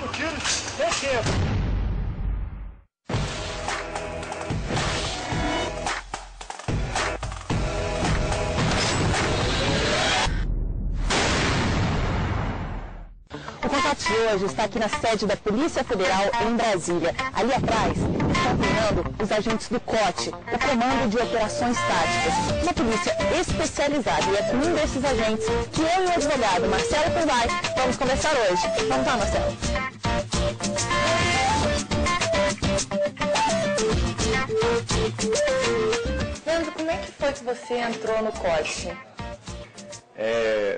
5 tiros de tempo. O Contato de hoje está aqui na sede da Polícia Federal em Brasília. Ali atrás estão treinando os agentes do COT, o Comando de Operações Táticas, uma polícia especializada. E é com um desses agentes que eu e o advogado Marcelo Puvai vamos conversar hoje. Vamos lá, Marcelo. Leandro, como é que foi que você entrou no COT?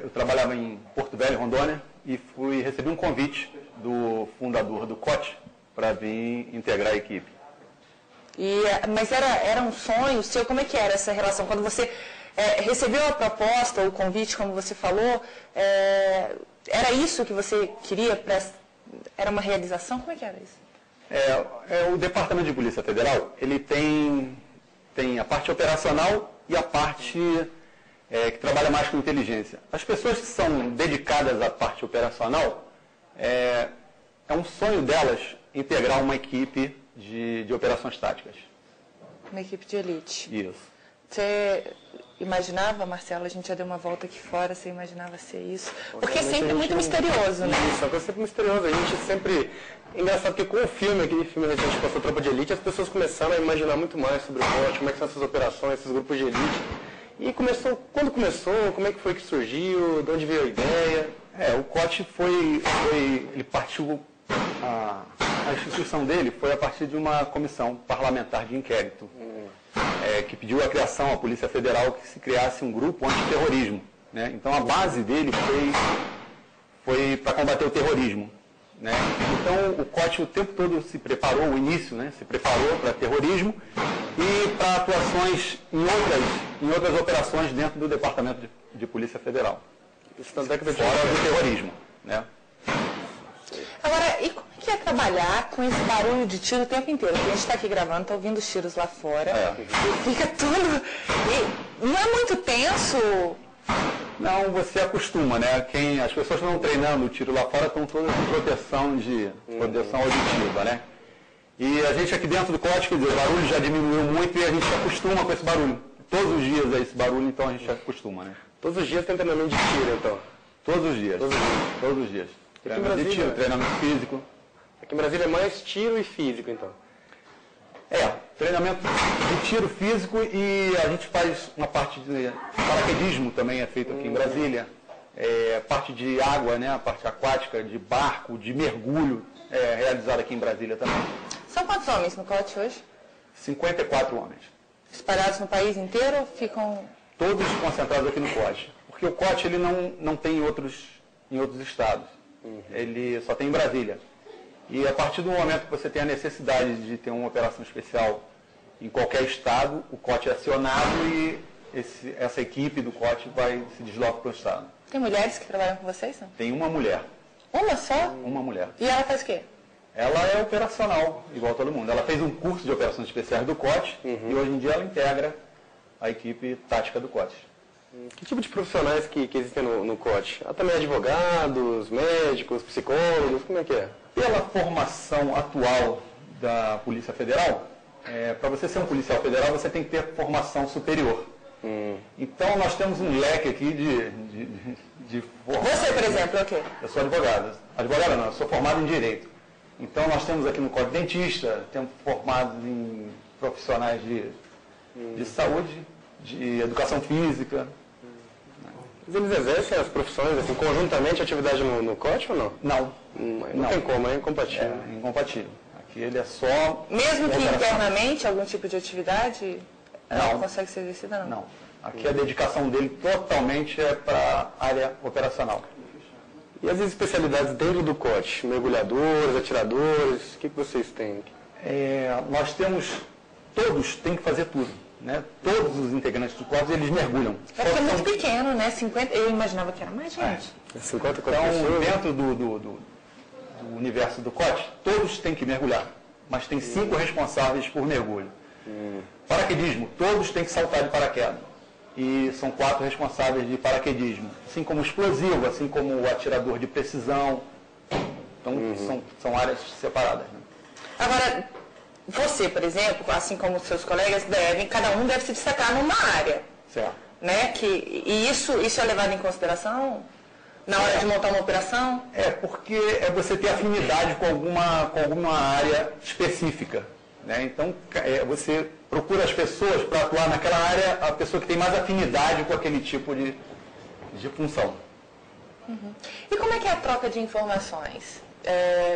Eu trabalhava em Porto Velho, Rondônia, e recebi um convite do fundador do COT para vir integrar a equipe. Mas era um sonho seu? Como é que era essa relação? Quando você recebeu a proposta, ou o convite, como você falou, era isso que você queria? Era uma realização? Como é que era isso? O Departamento de Polícia Federal, ele tem a parte operacional e a parte que trabalha mais com inteligência. As pessoas que são dedicadas à parte operacional, é um sonho delas integrar uma equipe de operações táticas. Uma equipe de elite. Isso. Você imaginava, Marcelo, a gente já deu uma volta aqui fora, você imaginava ser isso? Porque é sempre muito misterioso, né? Isso, é sempre misterioso. A gente sempre... Engraçado que com o filme, aquele filme recente que passou Tropa de Elite, as pessoas começaram a imaginar muito mais sobre o COT, como é que são essas operações, esses grupos de elite. E quando começou, como é que foi que surgiu, de onde veio a ideia? O COT ele partiu, a instituição dele foi a partir de uma comissão parlamentar de inquérito, que pediu a criação à Polícia Federal que se criasse um grupo antiterrorismo, né? Então a base dele foi para combater o terrorismo, né? Então o COT o tempo todo se preparou, o início, né, se preparou para terrorismo e para atuações em outras operações dentro do Departamento de Polícia Federal. Isso na década de fora do terrorismo, né? Agora, e como é que é trabalhar com esse barulho de tiro o tempo inteiro? Porque a gente está aqui gravando, está ouvindo os tiros lá fora, e fica tudo... E não é muito tenso? Não, você acostuma, né? As pessoas que estão treinando o tiro lá fora estão todas com proteção auditiva, né? E a gente aqui dentro do COT, quer dizer, o barulho já diminuiu muito e a gente se acostuma com esse barulho. Todos os dias é esse barulho, então a gente se acostuma, né? Todos os dias tem treinamento de tiro, então? Todos os dias. Todos os dias. Treinamento de tiro, treinamento físico. Aqui em Brasília é mais tiro e físico, então? Treinamento de tiro físico e a gente faz uma parte de paraquedismo também é feito aqui em Brasília. Parte de água, né? A parte aquática, de barco, de mergulho, realizada aqui em Brasília também. São quantos homens no COT hoje? 54 homens. Espalhados no país inteiro ou ficam... Todos concentrados aqui no COT. Porque o COT ele não tem em outros estados. Ele só tem em Brasília. E a partir do momento que você tem a necessidade de ter uma operação especial em qualquer estado, o COT é acionado e essa equipe do COT se desloca para o estado. Tem mulheres que trabalham com vocês, não? Tem uma mulher. Uma só? Uma mulher. E ela faz o quê? Ela é operacional, igual todo mundo. Ela fez um curso de operações especiais do COT e hoje em dia ela integra a equipe tática do COT. Que tipo de profissionais que existem no COT? Há também advogados, médicos, psicólogos, como é que é? Pela formação atual da Polícia Federal, para você ser um policial federal, você tem que ter formação superior. Então, nós temos um leque aqui de formação. Você, por exemplo, é o quê? Eu sou advogado. Advogado não, eu sou formado em Direito. Então, nós temos aqui no COT dentista, temos formados em profissionais de saúde, de educação física. Eles exercem as profissões assim, conjuntamente, atividade no COT ou não? Não. Não tem como, é incompatível. É incompatível. Aqui ele é só... Mesmo que internamente, algum tipo de atividade não consegue ser exercida, não? Não. Aqui a dedicação dele totalmente é para a área operacional. E as especialidades dentro do COT? Mergulhadores, atiradores, o que vocês têm? Nós temos... Todos têm que fazer tudo. Né? Todos os integrantes do COT, eles mergulham. Porque é muito pequeno, né? 50, eu imaginava que era mais gente. 54 então, pessoas. Dentro do universo do COT, todos têm que mergulhar. Mas tem 5 responsáveis por mergulho. Paraquedismo, todos têm que saltar de paraquedas. E são 4 responsáveis de paraquedismo. Assim como explosivo, assim como o atirador de precisão. Então, são áreas separadas. Né? Agora, você, por exemplo, assim como os seus colegas cada um deve se destacar numa área. Certo. Né? E isso é levado em consideração na hora de montar uma operação? Porque você ter afinidade com alguma área específica. Né? Então, você procura as pessoas para atuar naquela área, a pessoa que tem mais afinidade com aquele tipo de função. Uhum. E como é que é a troca de informações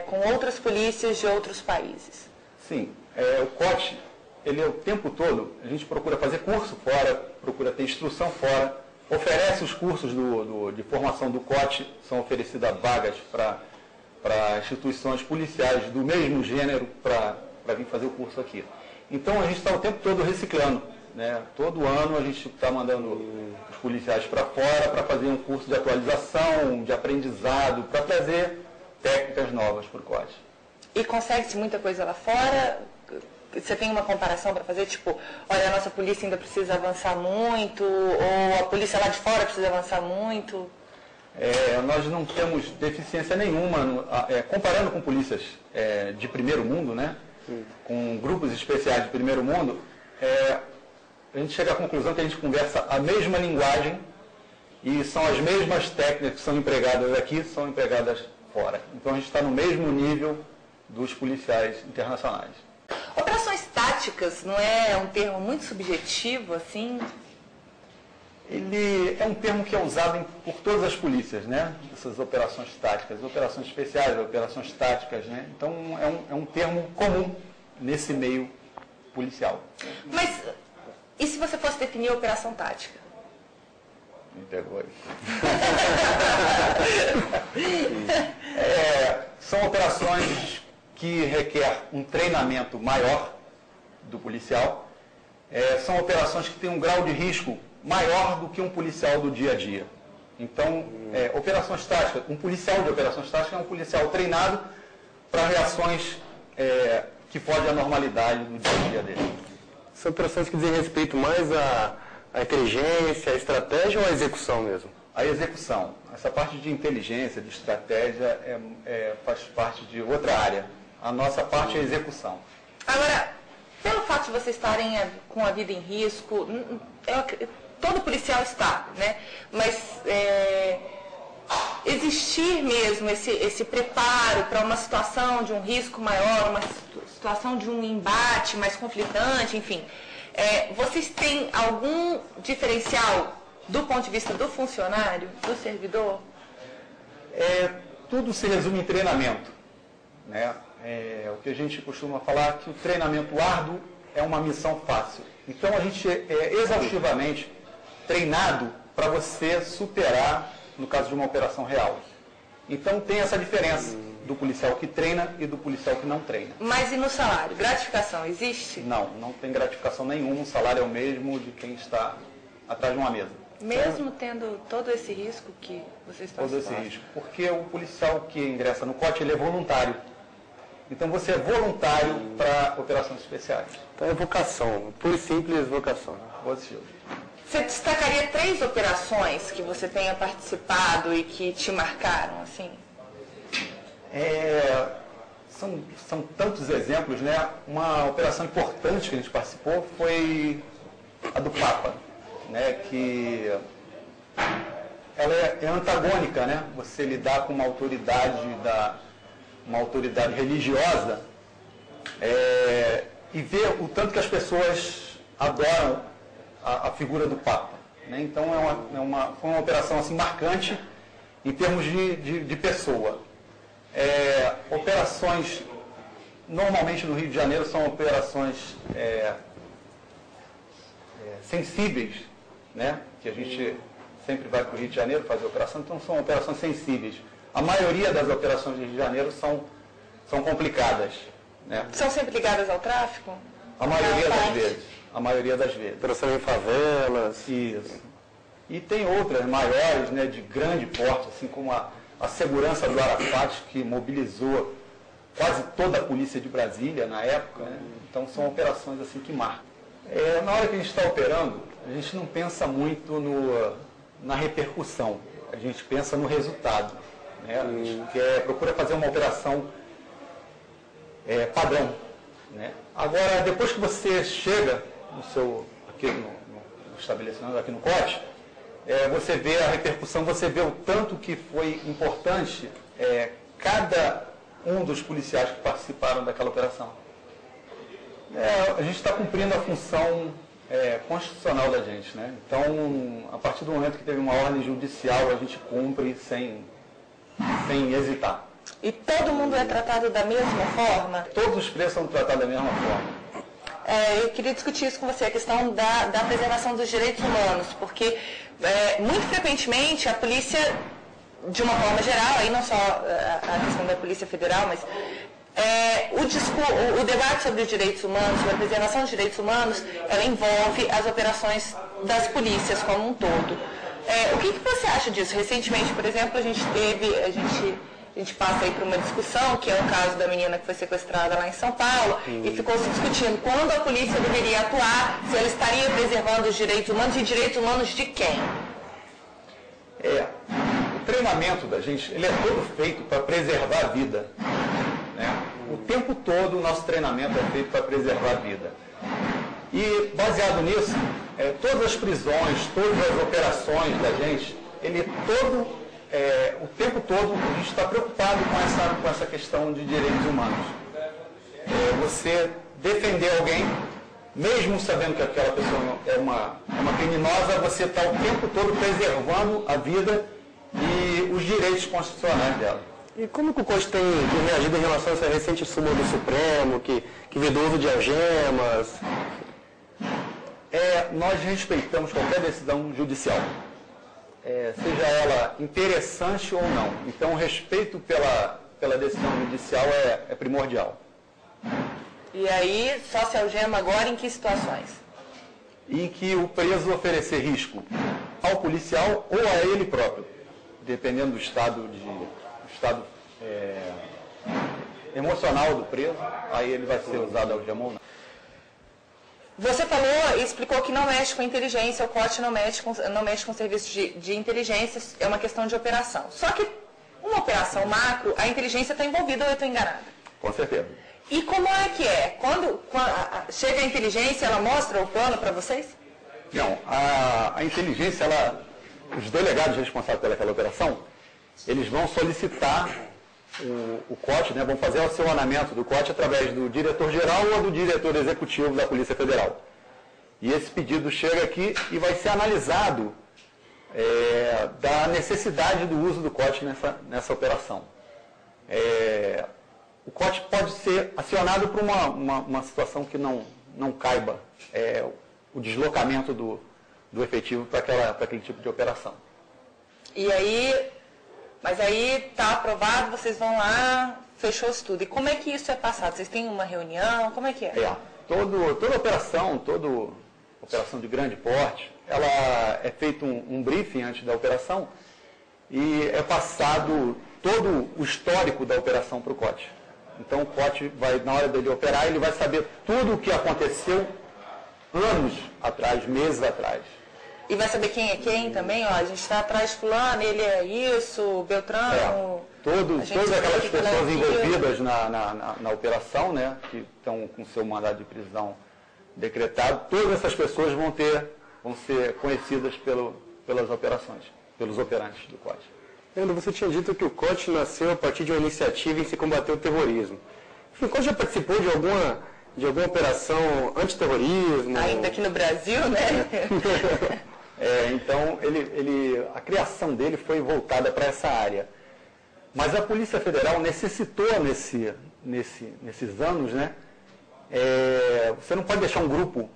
com outras polícias de outros países? Sim, o COT, ele o tempo todo, a gente procura fazer curso fora, procura ter instrução fora, oferece os cursos de formação do COT, são oferecidas vagas para instituições policiais do mesmo gênero para vir fazer o curso aqui. Então a gente está o tempo todo reciclando. Né? Todo ano a gente está mandando os policiais para fora para fazer um curso de atualização, de aprendizado, para trazer técnicas novas para o COT. E consegue-se muita coisa lá fora? Você tem uma comparação para fazer? Tipo, olha, a nossa polícia ainda precisa avançar muito, ou a polícia lá de fora precisa avançar muito? Nós não temos deficiência nenhuma, comparando com polícias de primeiro mundo, né? Com grupos especiais de primeiro mundo, a gente chega à conclusão que a gente conversa a mesma linguagem e são as mesmas técnicas que são empregadas aqui, são empregadas fora. Então a gente está no mesmo nível dos policiais internacionais. Operações táticas não é um termo muito subjetivo, assim? Ele é um termo que é usado por todas as polícias, né? Essas operações táticas, operações especiais, operações táticas, né? Então é um termo comum nesse meio policial. Mas e se você fosse definir a operação tática? Me pegou aí. São operações que requerem um treinamento maior do policial. São operações que têm um grau de risco maior do que um policial do dia a dia. Então, operações táticas, um policial de operações táticas é um policial treinado para reações que fogem à normalidade do dia a dia dele. São operações que dizem respeito mais à inteligência, à estratégia ou à execução mesmo? A execução. Essa parte de inteligência, de estratégia, faz parte de outra área. A nossa parte é a execução. Agora, pelo fato de vocês estarem com a vida em risco, todo policial está, né? Mas existir mesmo esse preparo para uma situação de um risco maior, uma situação de um embate mais conflitante, enfim, vocês têm algum diferencial do ponto de vista do funcionário, do servidor? Tudo se resume em treinamento, né? O que a gente costuma falar é que o treinamento árduo é uma missão fácil. Então a gente é exaustivamente treinado para você superar, no caso de uma operação real. Então tem essa diferença do policial que treina e do policial que não treina. Mas e no salário? Gratificação existe? Não tem gratificação nenhuma, o salário é o mesmo de quem está atrás de uma mesa. Mesmo tendo todo esse risco que vocês estão Todo esse risco. Porque o policial que ingressa no COT, ele é voluntário. Então você é voluntário para operações especiais. Então é vocação, pura e simples vocação. Positivo. Você destacaria 3 operações que você tenha participado e que te marcaram, assim? São tantos exemplos, né? Uma operação importante que a gente participou foi a do Papa, né? Que ela é antagônica, né? Você lidar com uma autoridade religiosa e ver o tanto que as pessoas adoram a figura do Papa. Né? Então foi uma operação assim, marcante em termos de pessoa. Operações, normalmente no Rio de Janeiro, são operações sensíveis, né? Que a gente sempre vai para o Rio de Janeiro fazer operação, então são operações sensíveis. A maioria das operações do Rio de Janeiro são complicadas. Né? São sempre ligadas ao tráfico? A maioria das vezes. Operação em favelas. Isso. E tem outras maiores, né, de grande porte, assim como a segurança do Arafat, que mobilizou quase toda a polícia de Brasília na época. Né? Então são operações assim que marcam. Na hora que a gente está operando, a gente não pensa muito na repercussão, a gente pensa no resultado. né? A gente procura fazer uma operação padrão, né? Agora, depois que você chega aqui no estabelecimento, aqui no COT, você vê a repercussão, você vê o tanto que foi importante cada um dos policiais que participaram daquela operação. A gente está cumprindo a função constitucional da gente, né? Então, a partir do momento que teve uma ordem judicial, a gente cumpre sem hesitar. E todo mundo é tratado da mesma forma? Todos os presos são tratados da mesma forma. Eu queria discutir isso com você, a questão da preservação dos direitos humanos, porque muito frequentemente a polícia, de uma forma geral, aí não só a questão da Polícia Federal, mas o debate sobre os direitos humanos, sobre a preservação dos direitos humanos, ela envolve as operações das polícias como um todo. O que você acha disso? Recentemente, por exemplo, a gente passa aí por uma discussão, que é o caso da menina que foi sequestrada lá em São Paulo, e ficou se discutindo quando a polícia deveria atuar, se ela estaria preservando os direitos humanos e direitos humanos de quem? O treinamento da gente, ele é todo feito para preservar a vida, né? O tempo todo o nosso treinamento é feito para preservar a vida. E baseado nisso, todas as prisões, todas as operações da gente, o tempo todo a gente está preocupado com essa questão de direitos humanos. Você defender alguém, mesmo sabendo que aquela pessoa é uma criminosa, você está o tempo todo preservando a vida e os direitos constitucionais dela. E como que o COT tem reagido em relação a essa recente súmula do Supremo, que vedou o uso de algemas? Nós respeitamos qualquer decisão judicial, seja ela interessante ou não. Então, o respeito pela decisão judicial é primordial. E aí, só se algema agora em que situações? Em que o preso oferecer risco ao policial ou a ele próprio, dependendo do estado emocional do preso, aí ele vai ser usado a algema ou não. Você falou e explicou que não mexe com inteligência, o COT não mexe com serviços de inteligência, é uma questão de operação. Só que uma operação macro, a inteligência está envolvida ou eu estou enganada? Com certeza. E como é que é? Quando chega a inteligência, ela mostra o plano para vocês? Não, a inteligência, os delegados responsáveis pelaquela operação, eles vão solicitar o COT, né, vão fazer o acionamento do COT através do diretor-geral ou do diretor executivo da Polícia Federal. E esse pedido chega aqui e vai ser analisado da necessidade do uso do COT nessa operação. O COT pode ser acionado por uma situação que não caiba o deslocamento do efetivo para aquele tipo de operação. E aí... Mas aí está aprovado, vocês vão lá, fechou-se tudo. E como é que isso é passado? Vocês têm uma reunião? Como é que é? Toda operação de grande porte, ela é feito um briefing antes da operação e é passado todo o histórico da operação para o COT. Então o COT na hora dele operar, ele vai saber tudo o que aconteceu anos atrás, meses atrás. E vai saber quem é quem também? A gente está atrás de fulano, ele é isso, Beltrano... Todas aquelas pessoas envolvidas na operação, né, que estão com seu mandado de prisão decretado, todas essas pessoas vão ser conhecidas pelas operações, pelos operantes do COT. Leandro, você tinha dito que o COT nasceu a partir de uma iniciativa em se combater o terrorismo. O COT já participou de alguma operação antiterrorismo? Ainda aqui no Brasil, né? Então, a criação dele foi voltada para essa área. Mas a Polícia Federal necessitou, nesses anos, né? Você não pode deixar um grupo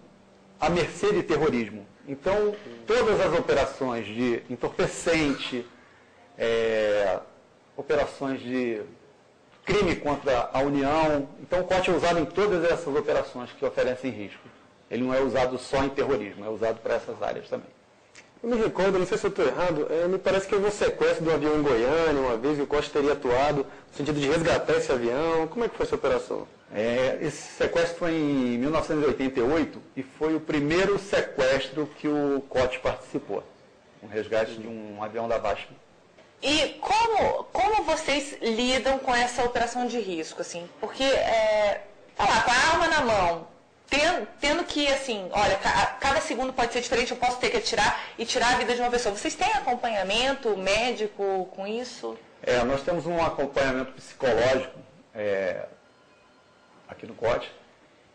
à mercê de terrorismo. Então, todas as operações de entorpecente, operações de crime contra a União, então o COT é usado em todas essas operações que oferecem risco. Ele não é usado só em terrorismo, é usado para essas áreas também. Eu me recordo, não sei se eu estou errado, me parece que houve um sequestro de um avião em Goiânia, uma vez, e o COT teria atuado no sentido de resgatar esse avião. Como é que foi essa operação? Esse sequestro foi em 1988 e foi o primeiro sequestro que o COT participou. Um resgate de um avião da VASP. E como vocês lidam com essa operação de risco, assim? Porque, com a arma na mão, tendo que, assim, olha, cada segundo pode ser diferente, eu posso ter que atirar e tirar a vida de uma pessoa. Vocês têm acompanhamento médico com isso? Nós temos um acompanhamento psicológico aqui no COT.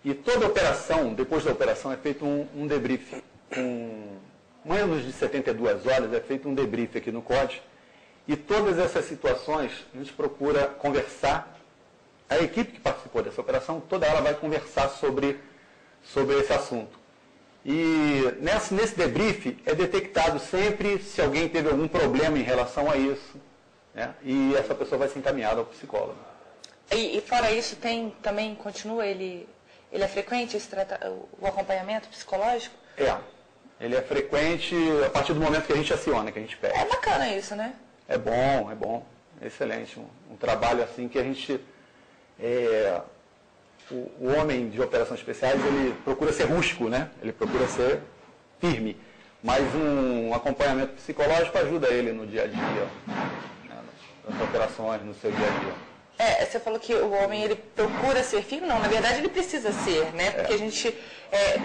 E toda operação, depois da operação, é feito um debrief. Com menos de 72 horas é feito um debrief aqui no COT. E todas essas situações a gente procura conversar. A equipe que participou dessa operação, toda ela vai conversar sobre esse assunto. E nesse debrief é detectado sempre se alguém teve algum problema em relação a isso, né? E essa pessoa vai ser encaminhada ao psicólogo. E fora isso, continua ele é frequente o acompanhamento psicológico? Ele é frequente a partir do momento que a gente aciona, que a gente pede. É bacana isso, né? É bom, excelente. Um trabalho assim que a gente... O homem de operações especiais, ele procura ser rústico, né? Ele procura ser firme. Mas um acompanhamento psicológico ajuda ele no dia a dia, né? Nas operações, no seu dia a dia. Você falou que o homem, ele procura ser firme. Não, na verdade, ele precisa ser, né? Porque a gente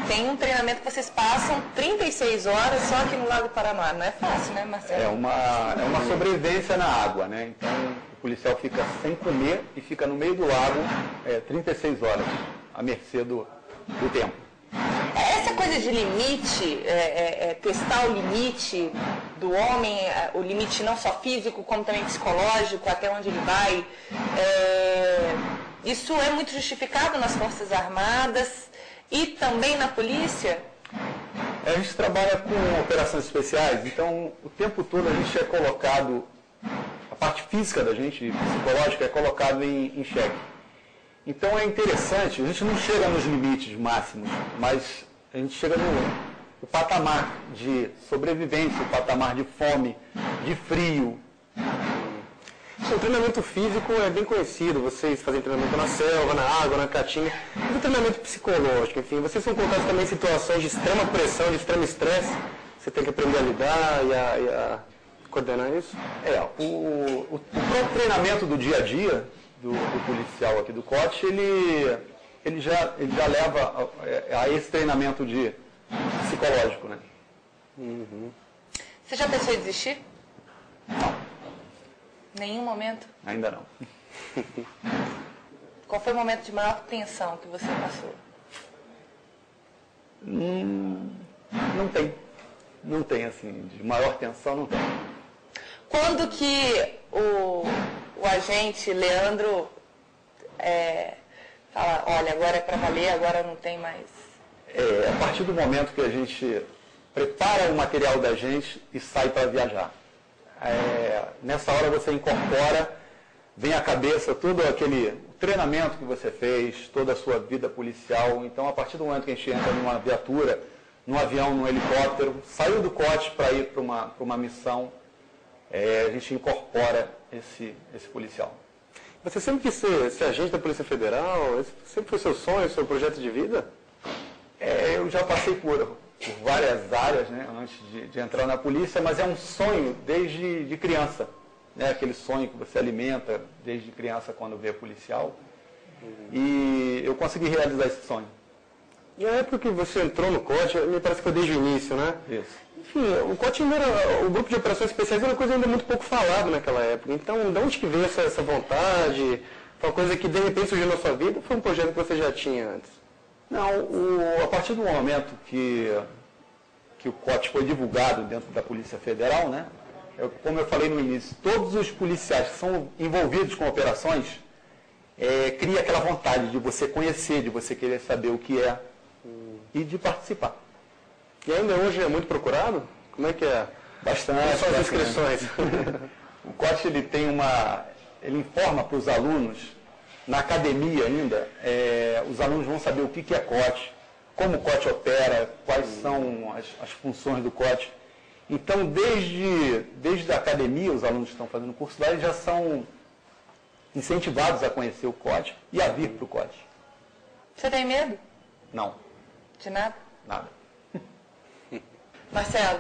tem um treinamento que vocês passam 36 horas só aqui no Lago Paranoá. Não é fácil, né, Marcelo? É uma sobrevivência na água, né? Então, o policial fica sem comer e fica no meio do lago 36 horas, à mercê do tempo. Essa coisa de limite, testar o limite do homem, o limite não só físico, como também psicológico, até onde ele vai, isso é muito justificado nas Forças Armadas e também na polícia? A gente trabalha com operações especiais, então o tempo todo a gente é colocado, a parte física da gente, psicológica, é colocado em xeque. Então é interessante, a gente não chega nos limites máximos, mas a gente chega no patamar de sobrevivência, o patamar de fome, de frio. O treinamento físico é bem conhecido, vocês fazem treinamento na selva, na água, na caatinga, e o treinamento psicológico, enfim, vocês são colocados também em situações de extrema pressão, de extremo estresse, você tem que aprender a lidar e a coordenar isso? O próprio treinamento do dia a dia do policial aqui do COT, ele já leva a esse treinamento psicológico, né? Uhum. Você já pensou em desistir? Não. Nenhum momento? Ainda não. Qual foi o momento de maior tensão que você passou? Não tem, assim, de maior tensão não tem. Quando que o agente Leandro fala, olha, agora é para valer, agora não tem mais? A partir do momento que a gente prepara o material da gente e sai para viajar. Nessa hora você incorpora, vem à cabeça todo aquele treinamento que você fez, toda a sua vida policial. Então, a partir do momento que a gente entra numa viatura, num avião, num helicóptero, saiu do COT para ir para uma missão, a gente incorpora esse policial. Você sempre quis ser agente da Polícia Federal? Esse sempre foi seu sonho, seu projeto de vida? Eu já passei por várias áreas, né, antes de entrar na polícia, mas é um sonho desde criança, né, aquele sonho que você alimenta desde criança quando vê policial. E eu consegui realizar esse sonho. E a época que você entrou no COT, me parece que foi desde o início, né? Isso. Enfim, o COT o grupo de operações especiais era uma coisa ainda muito pouco falada naquela época. Então, de onde que veio essa vontade? Foi uma coisa que de repente surgiu na sua vida ou foi um projeto que você já tinha antes? Não, a partir do momento que o COT foi divulgado dentro da Polícia Federal, né? Como eu falei no início, todos os policiais que são envolvidos com operações cria aquela vontade de você conhecer, de você querer saber o que é e de participar. E ainda hoje é muito procurado? Como é que é? Bastante. Quais são as inscrições? O COT ele informa para os alunos, na academia ainda, os alunos vão saber o que é COT, como o COT opera, quais são as funções do COT. Então, desde a academia, os alunos que estão fazendo o curso lá, eles já são incentivados a conhecer o COT e a vir para o COT. Você tem medo? Não. De nada? Nada. Marcelo.